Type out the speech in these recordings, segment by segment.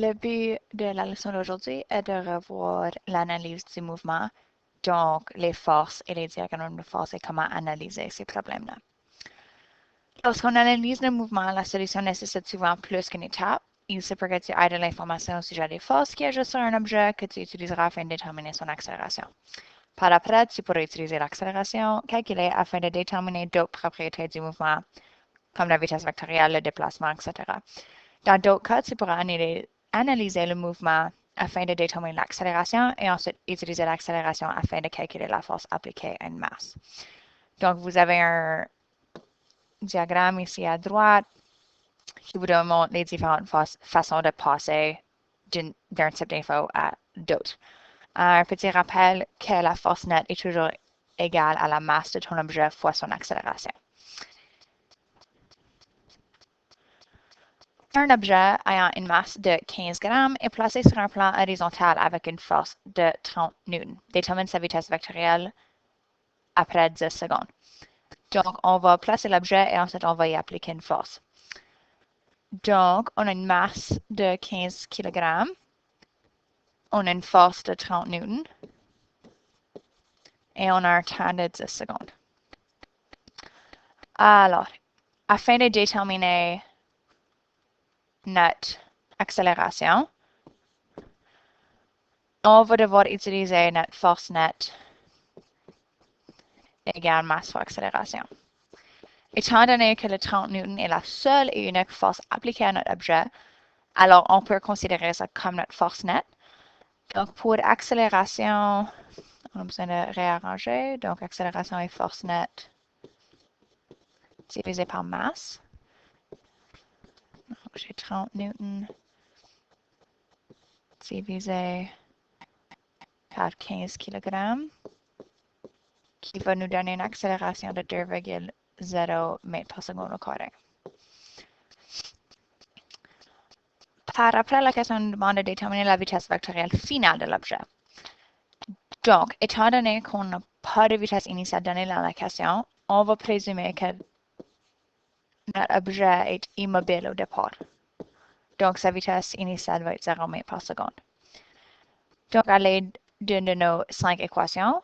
Le but de la leçon d'aujourd'hui est de revoir l'analyse du mouvement, donc les forces et les diagrammes de force et comment analyser ces problèmes-là. Lorsqu'on analyse le mouvement, la solution nécessite souvent plus qu'une étape. Il se peut que tu aies de l'information au sujet des forces qui agissent sur un objet que tu utiliseras afin de déterminer son accélération. Par après, tu pourrais utiliser l'accélération calculée afin de déterminer d'autres propriétés du mouvement, comme la vitesse vectorielle, le déplacement, etc. Dans d'autres cas, tu pourras analyser le mouvement afin de déterminer l'accélération et ensuite utiliser l'accélération afin de calculer la force appliquée à une masse. Donc, vous avez un diagramme ici à droite qui vous démontre les différentes façons de passer d'un type d'info à d'autres. Un petit rappel que la force nette est toujours égale à la masse de ton objet fois son accélération. Un objet ayant une masse de 15 grammes est placé sur un plan horizontal avec une force de 30 newtons. Détermine sa vitesse vectorielle après 10 secondes. Donc, on va placer l'objet et ensuite on va y appliquer une force. Donc, on a une masse de 15 kg. On a une force de 30 newtons. Et on a un temps de 10 secondes. Alors, afin de déterminer notre accélération, on va devoir utiliser notre force nette égale masse fois accélération. Étant donné que le 30 newtons est la seule et unique force appliquée à notre objet, alors on peut considérer ça comme notre force nette. Donc, pour accélération, on a besoin de réarranger. Donc, accélération et force nette divisé par masse. Donc, j'ai 30 newtons divisé par 15 kg, qui va nous donner une accélération de 2,0 mètres par seconde au carré. Par après, la question nous demande de déterminer la vitesse vectorielle finale de l'objet. Donc, étant donné qu'on n'a pas de vitesse initiale donnée dans la question, on va présumer que notre objet est immobile au départ. Donc, sa vitesse initiale va être 0 mètres par seconde. Donc, à l'aide d'une de nos 5 équations,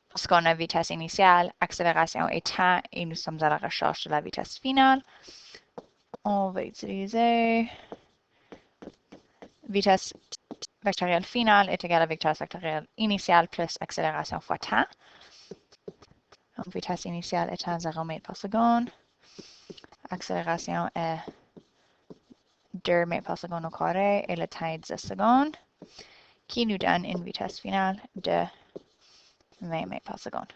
parce qu'on a vitesse initiale, accélération et temps, et nous sommes à la recherche de la vitesse finale, on va utiliser vitesse vectorielle finale est égale à vitesse vectorielle initiale plus accélération fois temps. Donc, vitesse initiale étant 0 mètres par seconde. Accélération est 2 mètres par seconde au carré et le temps est 10 secondes, qui nous donne une vitesse finale de 20 mètres par seconde.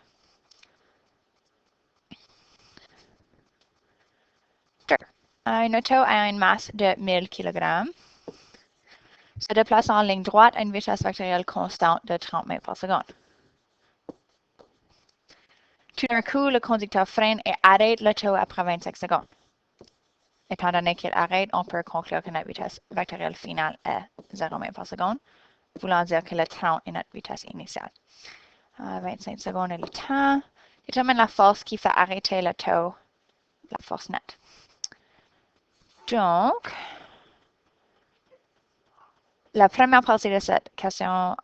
Un auto a une masse de 1000 kg. Se déplace en ligne droite à une vitesse vectorielle constante de 30 mètres par seconde. Tout d'un coup, le conducteur freine et arrête l'auto après 25 secondes. Étant donné qu'il arrête, on peut conclure que notre vitesse vectorielle finale est 0 mètres par seconde, voulant dire que le temps est notre vitesse initiale. 25 secondes est le temps. Détermine la force qui fait arrêter l'auto, la force nette. Donc, la première partie de cette question,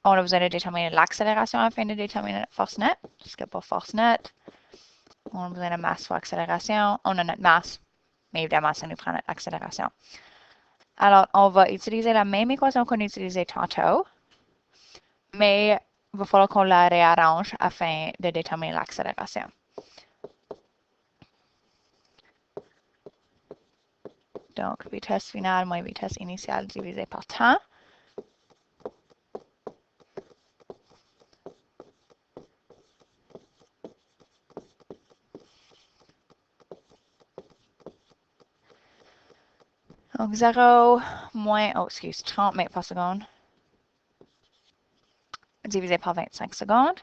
on a besoin de déterminer l'accélération afin de déterminer la force nette. Parce que pour force nette, on a besoin de masse fois accélération. On a notre masse, mais évidemment, ça nous prend notre accélération. Alors, on va utiliser la même équation qu'on a utilisée tantôt, mais il va falloir qu'on la réarrange afin de déterminer l'accélération. Donc, vitesse finale moins vitesse initiale divisée par temps. Donc, 0 moins, 30 mètres par seconde divisé par 25 secondes,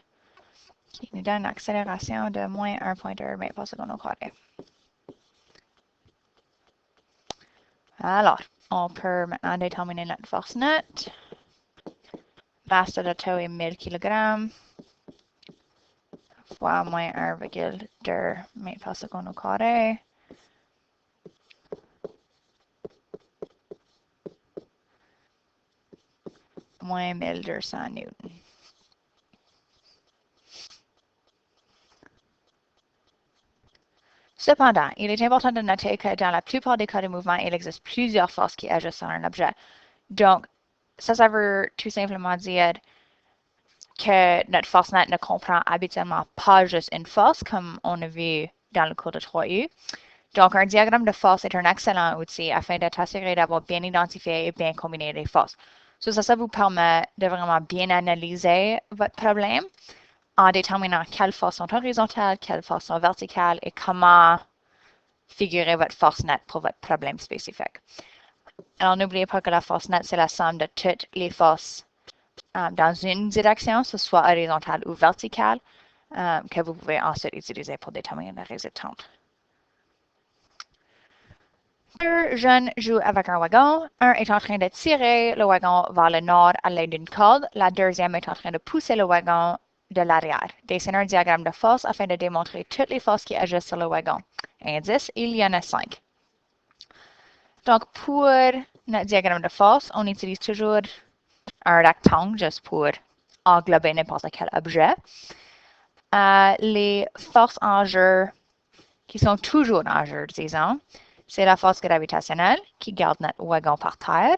qui nous donne une accélération de moins 1,2 mètres par seconde au carré. Alors, on peut maintenant déterminer notre force nette. Masse de l'auto est 1000 kg fois moins 1,2 mètres par seconde au carré. moins 1200 newtons. Cependant, il est important de noter que dans la plupart des cas de mouvement, il existe plusieurs forces qui agissent sur un objet. Donc, ça veut tout simplement dire que notre force nette ne comprend habituellement pas juste une force, comme on a vu dans le cours de 3U. Donc, un diagramme de force est un excellent outil afin de t'assurer d'avoir bien identifié et bien combiné les forces. Ça vous permet de vraiment bien analyser votre problème en déterminant quelles forces sont horizontales, quelles forces sont verticales et comment figurer votre force nette pour votre problème spécifique. Alors, n'oubliez pas que la force nette, c'est la somme de toutes les forces dans une direction, que ce soit horizontale ou verticale, que vous pouvez ensuite utiliser pour déterminer la résultante. Deux jeunes jouent avec un wagon. Un est en train de tirer le wagon vers le nord à l'aide d'une corde. La deuxième est en train de pousser le wagon de l'arrière. Dessinez un diagramme de force afin de démontrer toutes les forces qui agissent sur le wagon. Indice, il y en a 5. Donc, pour notre diagramme de force, on utilise toujours un rectangle juste pour englober n'importe quel objet. Les forces en jeu qui sont toujours en jeu, disons, c'est la force gravitationnelle qui garde notre wagon par terre.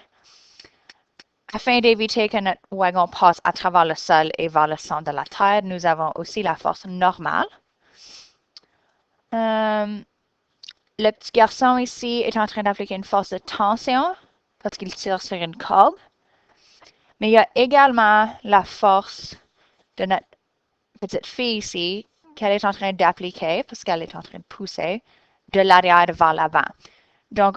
Afin d'éviter que notre wagon passe à travers le sol et vers le centre de la Terre, nous avons aussi la force normale. Le petit garçon ici est en train d'appliquer une force de tension parce qu'il tire sur une corde. Mais il y a également la force de notre petite fille ici qu'elle est en train d'appliquer parce qu'elle est en train de pousser de l'arrière vers l'avant. Donc,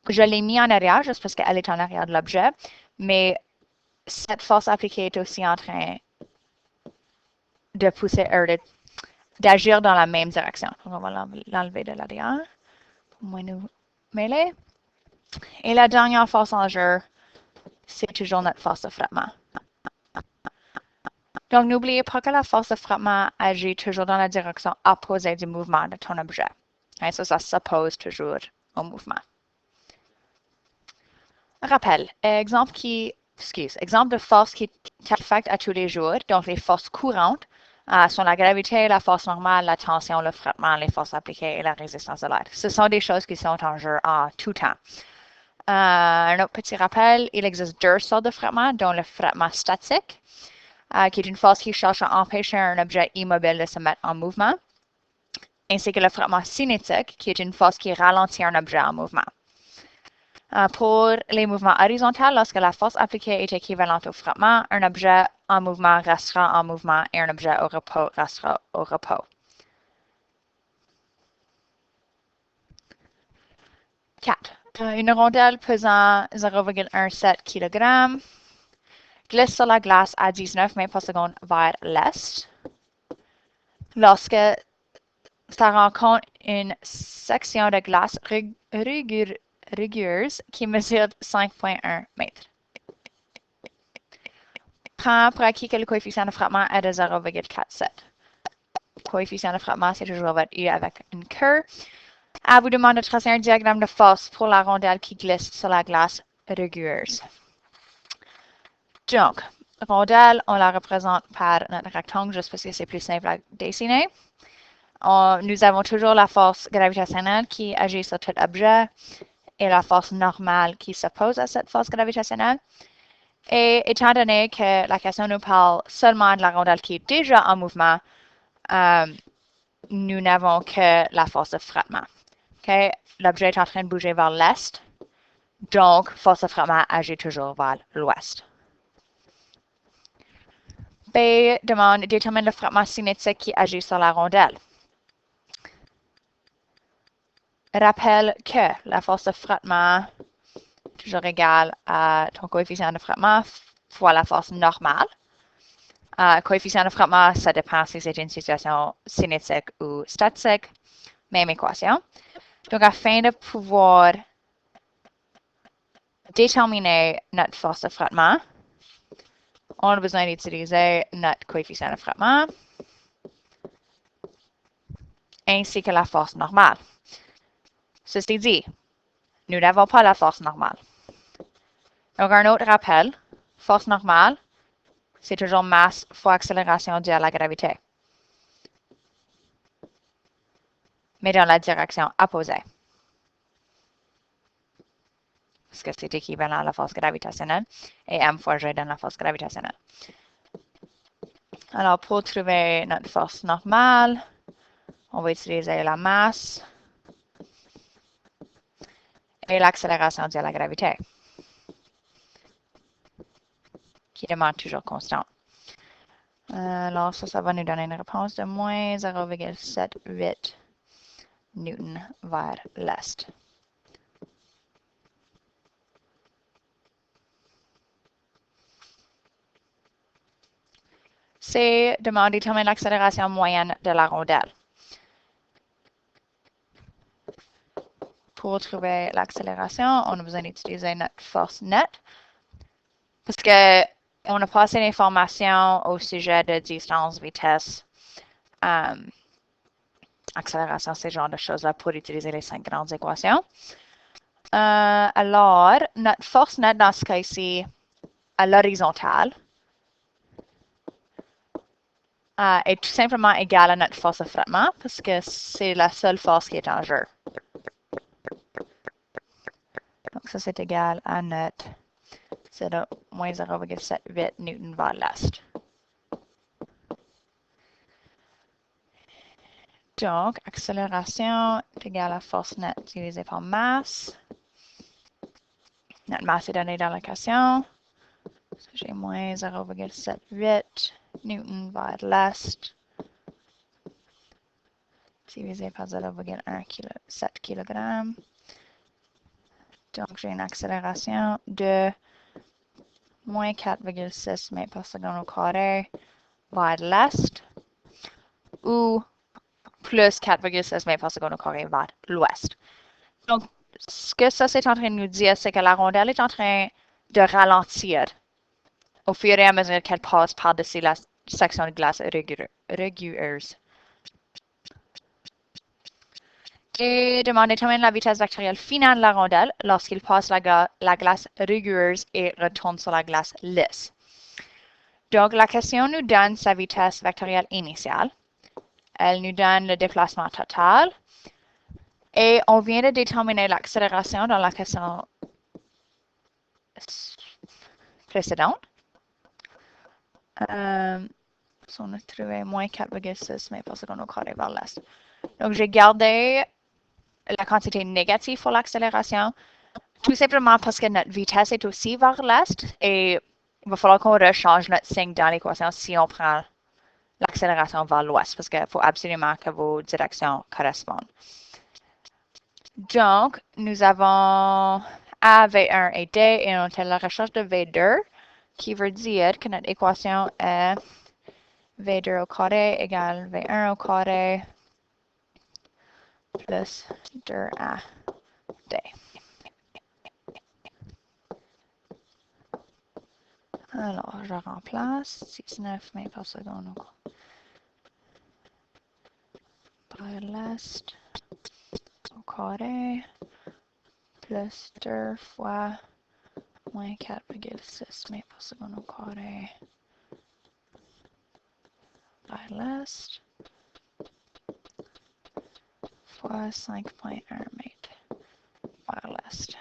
je l'ai mis en arrière juste parce qu'elle est en arrière de l'objet, mais cette force appliquée est aussi en train de pousser, d'agir dans la même direction. Donc, on va l'enlever de l'arrière pour moins nous mêler. Et la dernière force en jeu, c'est toujours notre force de frottement. Donc, n'oubliez pas que la force de frottement agit toujours dans la direction opposée du mouvement de ton objet. Et ça s'oppose toujours au mouvement. Rappel, exemple de force qui t'affecte à tous les jours. Donc, les forces courantes sont la gravité, la force normale, la tension, le frottement, les forces appliquées et la résistance de l'air. Ce sont des choses qui sont en jeu en tout temps. Un autre petit rappel, il existe deux sortes de frottement, dont le frottement statique, qui est une force qui cherche à empêcher un objet immobile de se mettre en mouvement, ainsi que le frottement cinétique, qui est une force qui ralentit un objet en mouvement. Pour les mouvements horizontaux, lorsque la force appliquée est équivalente au frottement, un objet en mouvement restera en mouvement et un objet au repos restera au repos. 4. Une rondelle pesant 0,17 kg glisse sur la glace à 19 mètres par seconde vers l'est. Lorsque ça rencontre une section de glace rigueuse qui mesure 5,1 mètres. Prends pour acquis que le coefficient de frottement est de 0,47. Le coefficient de frottement, c'est toujours votre U avec une queue. À vous demande de tracer un diagramme de force pour la rondelle qui glisse sur la glace rigueuse. Donc, rondelle, on la représente par notre rectangle juste parce que c'est plus simple à dessiner. Nous avons toujours la force gravitationnelle qui agit sur tout objet et la force normale qui s'oppose à cette force gravitationnelle. Et étant donné que la question nous parle seulement de la rondelle qui est déjà en mouvement, nous n'avons que la force de frottement. Okay? L'objet est en train de bouger vers l'est, donc force de frottement agit toujours vers l'ouest. B demande détermine le frottement cinétique qui agit sur la rondelle. Rappelle que la force de frottement est toujours égale à ton coefficient de frottement fois la force normale. Coefficient de frottement, ça dépend si c'est une situation cinétique ou statique. Même équation. Donc, afin de pouvoir déterminer notre force de frottement, on a besoin d'utiliser notre coefficient de frottement ainsi que la force normale. Ceci dit, nous n'avons pas la force normale. Donc, un autre rappel, Force normale, c'est toujours masse fois accélération due à la gravité, mais dans la direction opposée, parce que c'est équivalent à la force gravitationnelle, et m fois g dans la force gravitationnelle. Alors, pour trouver notre force normale, on va utiliser la masse et l'accélération due à la gravité, qui demeure toujours constante. Alors, ça va nous donner une réponse de moins 0,78 newton vers l'est. C'est de déterminer l'accélération moyenne de la rondelle. Pour trouver l'accélération, on a besoin d'utiliser notre force nette parce qu'on a passé l'information au sujet de distance, vitesse, accélération, ce genre de choses-là pour utiliser les 5 grandes équations. Alors, notre force nette dans ce cas-ci, à l'horizontale, est tout simplement égale à notre force de frottement parce que c'est la seule force qui est en jeu. Donc, ça, c'est égal à notre moins 0,78 newton vers l'est. Donc, accélération est égale à force nette divisée par masse. Notre masse est donnée dans l'équation. J'ai moins 0,78 newton vers l'est divisé par 0,17 kg. Donc, j'ai une accélération de moins 4,6 mètres par seconde au carré vers l'est ou plus 4,6 mètres par seconde au carré vers l'ouest. Donc, ce que ça c'est en train de nous dire, c'est que la rondelle est en train de ralentir au fur et à mesure qu'elle passe par-dessus la section de glace réguleuse. Et demande détermine la vitesse vectorielle finale de la rondelle lorsqu'il passe la glace rugueuse et retourne sur la glace lisse. Donc, la question nous donne sa vitesse vectorielle initiale. Elle nous donne le déplacement total. Et on vient de déterminer l'accélération dans la question précédente. On a trouvé moins 4,6 mètres par seconde au carré vers l'est. Donc, j'ai gardé la quantité négative pour l'accélération, tout simplement parce que notre vitesse est aussi vers l'est et il va falloir qu'on rechange notre signe dans l'équation si on prend l'accélération vers l'ouest, parce qu'il faut absolument que vos directions correspondent. Donc, nous avons A, V1 et D, et on fait la recherche de V2, qui veut dire que notre équation est V2 au carré égale V1 au carré plus 2A D. Alors, je remplace 19 mètres par seconde par l'est au carré plus 2 fois moins 4,6 mètres par seconde au carré vers l'est fois 5,1 mètres vers l'est.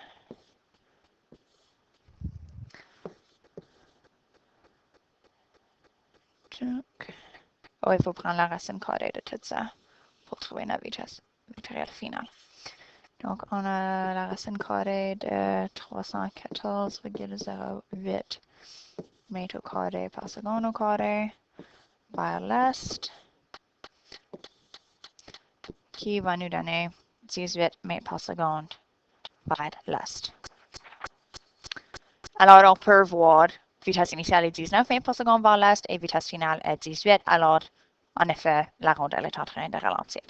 Donc, il faut prendre la racine carrée de tout ça pour trouver la vitesse vectorielle finale. Donc, on a la racine carrée de 314,08 mètres au carré par seconde au carré vers l'est, qui va nous donner 18 mètres par seconde vers l'est. Alors, on peut voir vitesse initiale est 19 mètres par seconde vers l'est et vitesse finale est 18. Alors, en effet, la rondelle est en train de ralentir.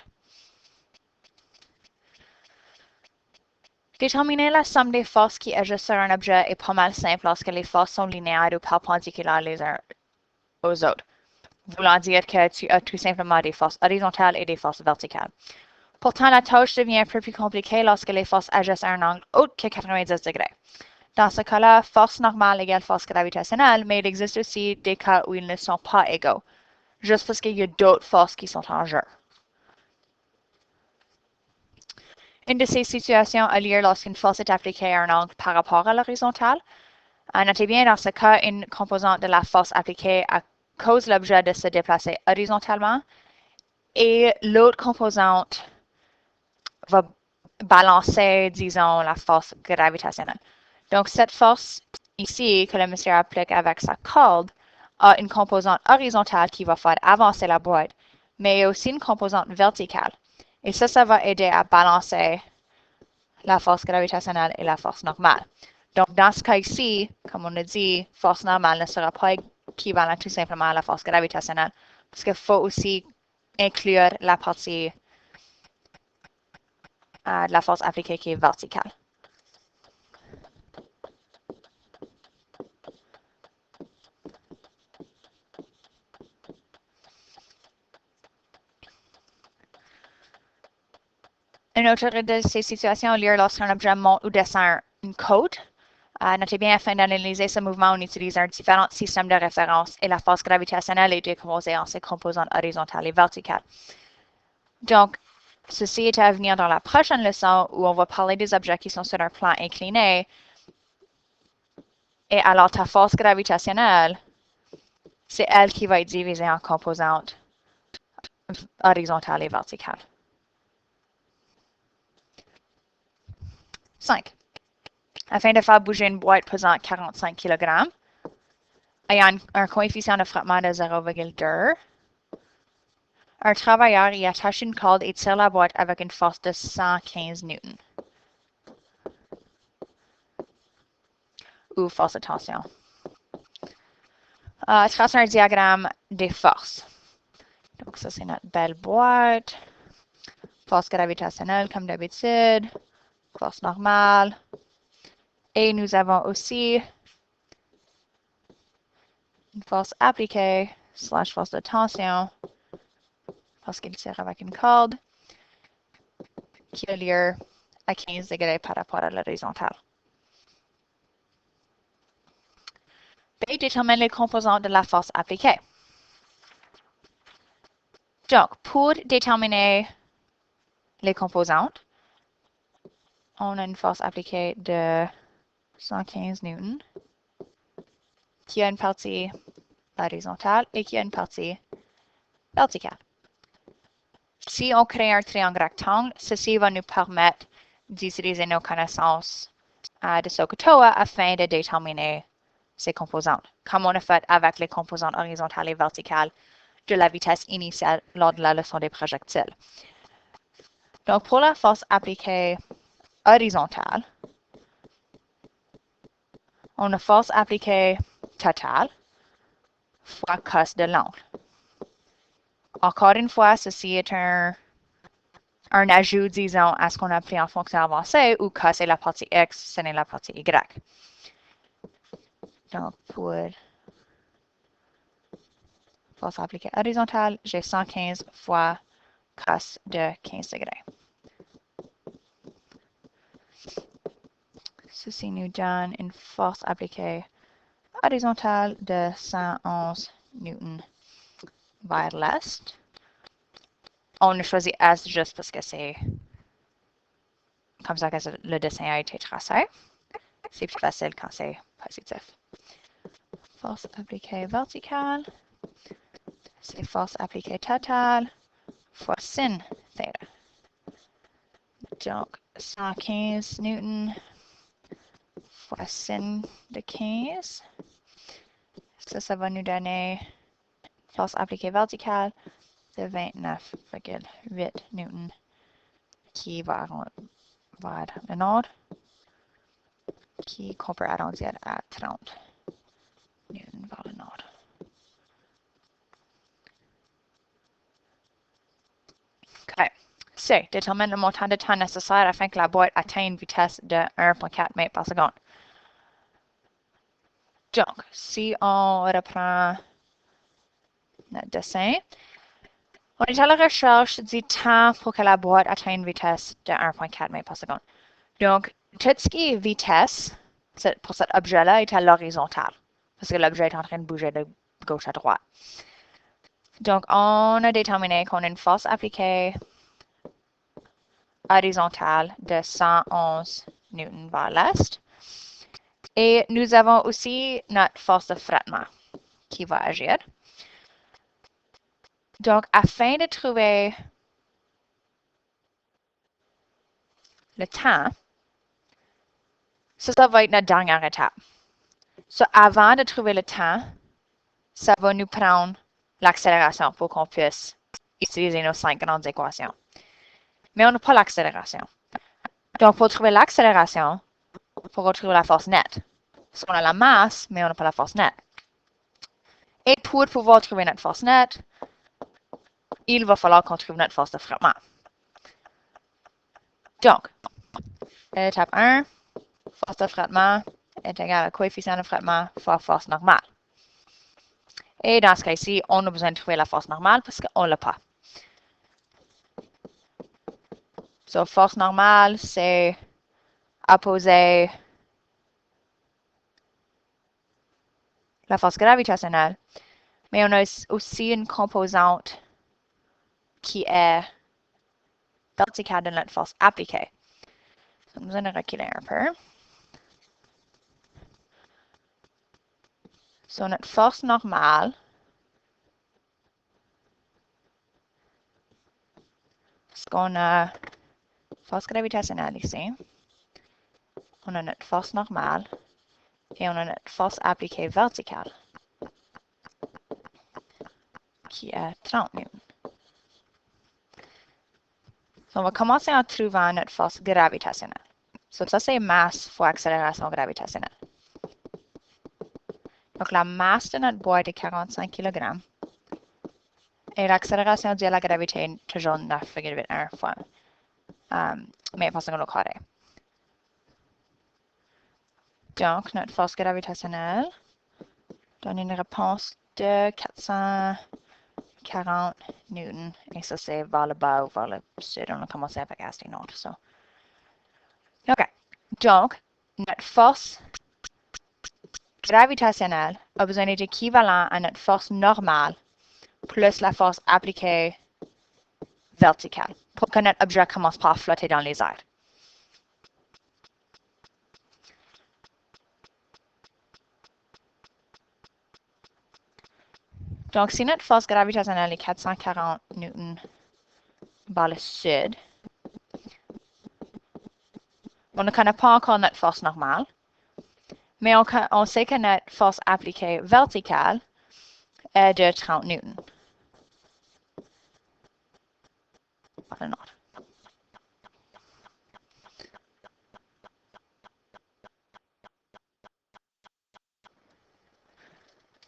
Déterminer la somme des forces qui agissent sur un objet est pas mal simple lorsque les forces sont linéaires ou perpendiculaires les uns aux autres, voulant dire que tu as tout simplement des forces horizontales et des forces verticales. Pourtant, la tâche devient un peu plus compliquée lorsque les forces agissent à un angle autre que 90 degrés. Dans ce cas-là, force normale égale force gravitationnelle, mais il existe aussi des cas où ils ne sont pas égaux, juste parce qu'il y a d'autres forces qui sont en jeu. Une de ces situations a lieu lorsqu'une force est appliquée à un angle par rapport à l'horizontale. Notez bien, dans ce cas, une composante de la force appliquée cause l'objet de se déplacer horizontalement et l'autre composante va balancer, disons, la force gravitationnelle. Donc, cette force ici que le monsieur applique avec sa corde a une composante horizontale qui va faire avancer la boîte, mais aussi une composante verticale. Et ça va aider à balancer la force gravitationnelle et la force normale. Donc, dans ce cas ici, comme on a dit, force normale ne sera pas équivalente tout simplement à la force gravitationnelle, parce qu'il faut aussi inclure la partie de la force appliquée qui est verticale. Une autre de ces situations a lieu lorsqu'un objet monte ou descend une côte. Notez bien, afin d'analyser ce mouvement, on utilise un différent système de référence et la force gravitationnelle est décomposée en ses composantes horizontales et verticales. Donc, ceci est à venir dans la prochaine leçon où on va parler des objets qui sont sur un plan incliné. Et alors, ta force gravitationnelle, c'est elle qui va être divisée en composantes horizontales et verticales. 5. Afin de faire bouger une boîte pesant 45 kg, ayant un coefficient de frottement de 0,2, un travailleur y attache une corde et tire la boîte avec une force de 115 newtons. Ou force de tension. Trace un diagramme des forces. Donc ça, c'est notre belle boîte. Force gravitationnelle, comme d'habitude. Force normale. Et nous avons aussi une force appliquée, slash force de tension, parce qu'il tire avec une corde, qui a lieu à 15 degrés par rapport à l'horizontale. B détermine les composantes de la force appliquée. Donc, pour déterminer les composantes, on a une force appliquée de 115 newtons, qui a une partie horizontale et qui a une partie verticale. Si on crée un triangle rectangle, ceci va nous permettre d'utiliser nos connaissances de SOHCAHTOA afin de déterminer ces composantes, comme on a fait avec les composantes horizontales et verticales de la vitesse initiale lors de la leçon des projectiles. Donc, pour la force appliquée horizontale, on a force appliquée totale fois cos de l'angle. Encore une fois, ceci est un ajout, disons, à ce qu'on appelle en fonction avancée, où cos est la partie x, ce n'est la partie y. Donc, pour force appliquée horizontale, j'ai 115 fois cos de 15 degrés. Ceci nous donne une force appliquée horizontale de 111 newtons vers l'est. On a choisi S juste parce que c'est comme ça que le dessin a été tracé. C'est plus facile quand c'est positif. Force appliquée verticale, c'est force appliquée totale fois sin theta. Donc, 115 newtons fois sin de 15. Ça va nous donner force appliquée verticale de 29,8 newtons qui va vers le nord, qu'on peut arrondir à 30 newtons vers le nord. OK. C. Détermine le montant de temps nécessaire afin que la boîte atteigne une vitesse de 1,4 mètres par seconde. Donc, si on reprend notre dessin, on est à la recherche du temps pour que la boîte atteigne une vitesse de 1,4 mètres par seconde. Donc, tout ce qui est vitesse pour cet objet-là est à l'horizontale, parce que l'objet est en train de bouger de gauche à droite. Donc, on a déterminé qu'on a une force appliquée horizontale de 111 newtons vers l'est. Et nous avons aussi notre force de frottement qui va agir. Donc, afin de trouver le temps, ça va être notre dernière étape. So, avant de trouver le temps, ça va nous prendre l'accélération pour qu'on puisse utiliser nos 5 grandes équations. Mais on n'a pas l'accélération. Donc, pour trouver l'accélération, il faut retrouver la force nette. Parce qu'on a la masse, mais on n'a pas la force nette. Et pour pouvoir trouver notre force nette, il va falloir qu'on trouve notre force de frottement. Donc, étape 1, force de frottement est égale à coefficient de frottement fois force normale. Et dans ce cas-ci, on a besoin de trouver la force normale parce qu'on ne l'a pas. So, force normale, c'est opposer la force gravitationnelle, mais on a aussi une composante qui est verticale de notre force appliquée. On a besoin de reculer un peu. So, notre force normale, parce qu'on a force gravitationnelle ici, on a notre force normale et on a notre force appliquée verticale qui est 30 newtons. So, on va commencer en trouvant notre force gravitationnelle. So, ça, c'est masse fois accélération gravitationnelle. Donc, la masse de notre boîte est 45 kg. Et l'accélération due à la gravité est toujours 9,1 fois mètre par seconde au carré. Donc, notre force gravitationnelle donne une réponse de 440 newtons. Et ça, c'est vers le bas ou vers le sud. On a commencé avec Asti Nord. So. OK. Donc, notre force gravitationnelle a besoin d'être équivalent à notre force normale plus la force appliquée verticale pour que notre objet commence par flotter dans les airs. Donc, si notre force gravitationnelle est 440 newtons vers le sud, on ne connaît pas encore notre force normale, mais on sait que notre force appliquée verticale est de 30 newtons. Vers le nord.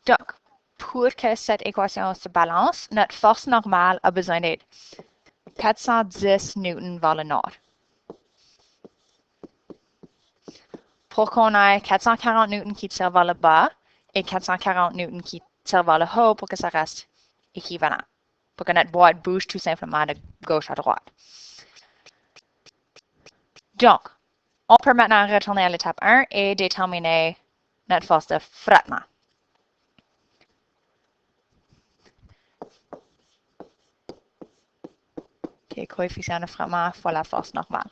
Donc, pour que cette équation se balance, notre force normale a besoin d'être 410 newtons vers le nord. Pour qu'on ait 440 newtons qui tirent vers le bas et 440 newtons qui tirent vers le haut pour que ça reste équivalent. Pour que notre boîte bouge tout simplement de gauche à droite. Donc, on peut maintenant retourner à l'étape 1 et déterminer notre force de frottement. Okay, coefficient de frottement fois la force normale.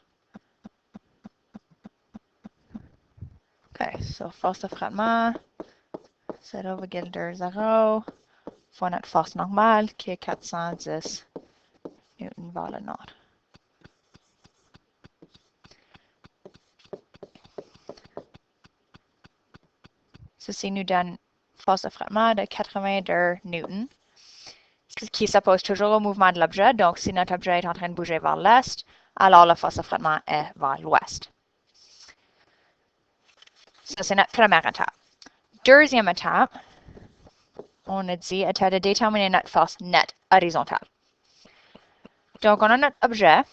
OK, so force de frottement, 0,20 fois notre force normale qui est 410 newtons vers le nord. Ceci nous donne force de frottement de 82 newtons, qui s'oppose toujours au mouvement de l'objet. Donc, si notre objet est en train de bouger vers l'est, alors la force de frottement est vers l'ouest. Ça, c'est notre première étape. Deuxième étape, on a dit, était de déterminer notre force nette horizontale. Donc, on a notre objet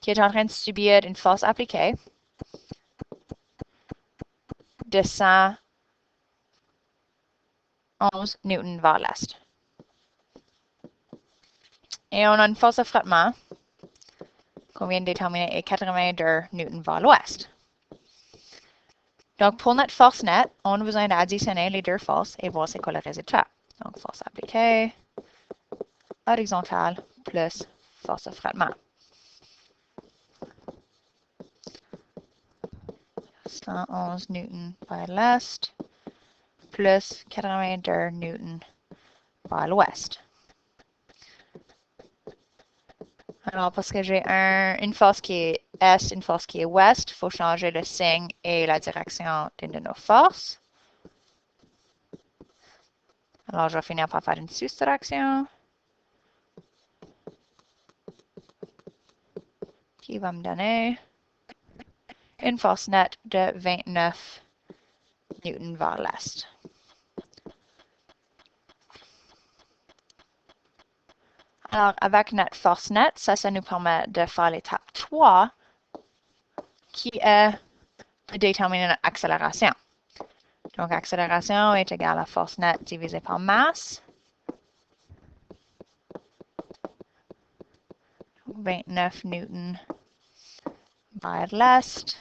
qui est en train de subir une force appliquée de 111 newtons vers l'est. Et on a une force de frottement qu'on vient de déterminer est 82 newtons vers l'ouest. Donc, pour notre force nette, on a besoin d'additionner les deux forces et voir c'est quoi le résultat. Donc, force appliquée, horizontale, plus force de frottement. 111 newtons par l'est, plus 82 newtons par l'ouest. Alors, parce que j'ai une force qui est est, une force qui est ouest, il faut changer le signe et la direction d'une de nos forces. Alors, je vais finir par faire une soustraction qui va me donner une force nette de 29 newtons vers l'est. Alors, avec notre force nette, ça nous permet de faire l'étape 3, qui est de déterminer notre accélération. Donc, accélération est égale à force nette divisée par masse. 29 newtons vers l'est,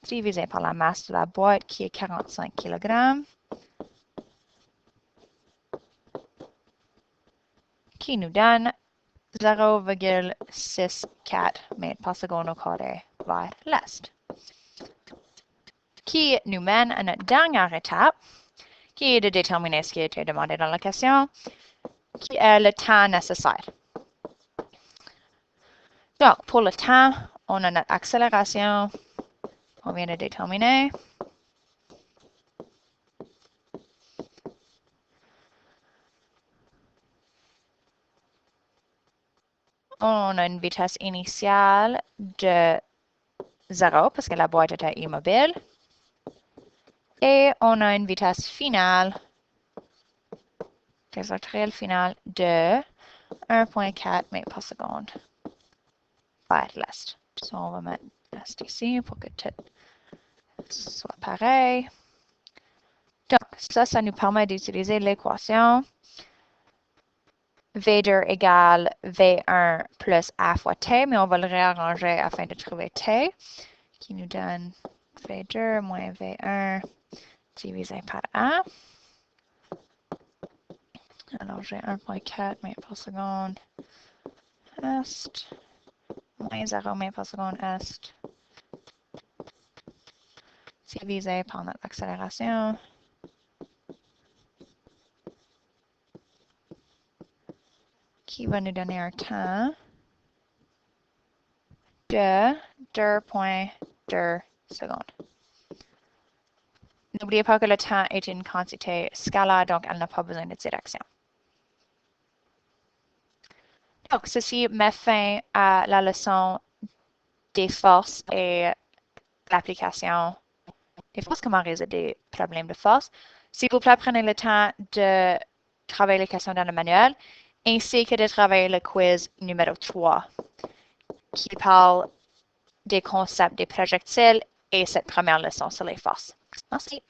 divisé par la masse de la boîte qui est 45 kg, qui nous donne 0,64 mètres par seconde au carré vers l'est. Qui nous mène à notre dernière étape, qui est de déterminer ce qui a été demandé dans la question, qui est le temps nécessaire. Donc, pour le temps, on a notre accélération, on vient de déterminer. On a une vitesse initiale de 0 parce que la boîte était immobile. Et on a une vitesse finale, réelle finale de 1,4 mètres par seconde vers l'est. Donc, on va mettre l'est ici pour que tout soit pareil. Donc, ça nous permet d'utiliser l'équation V2 égale V1 plus A fois T, mais on va le réarranger afin de trouver T, qui nous donne V2 moins V1 divisé par A. Alors, j'ai 1,4 mètres par seconde est, moins 0 mètres par seconde est, divisé par notre accélération. Qui va nous donner un temps de 2,2 secondes. N'oubliez pas que le temps est une quantité scalaire, donc elle n'a pas besoin de direction. Donc, ceci met fin à la leçon des forces et l'application des forces, comment résoudre des problèmes de force. S'il vous plaît, prenez le temps de travailler les questions dans le manuel, ainsi que de travailler le quiz numéro 3, qui parle des concepts des projectiles et cette première leçon sur les forces. Merci.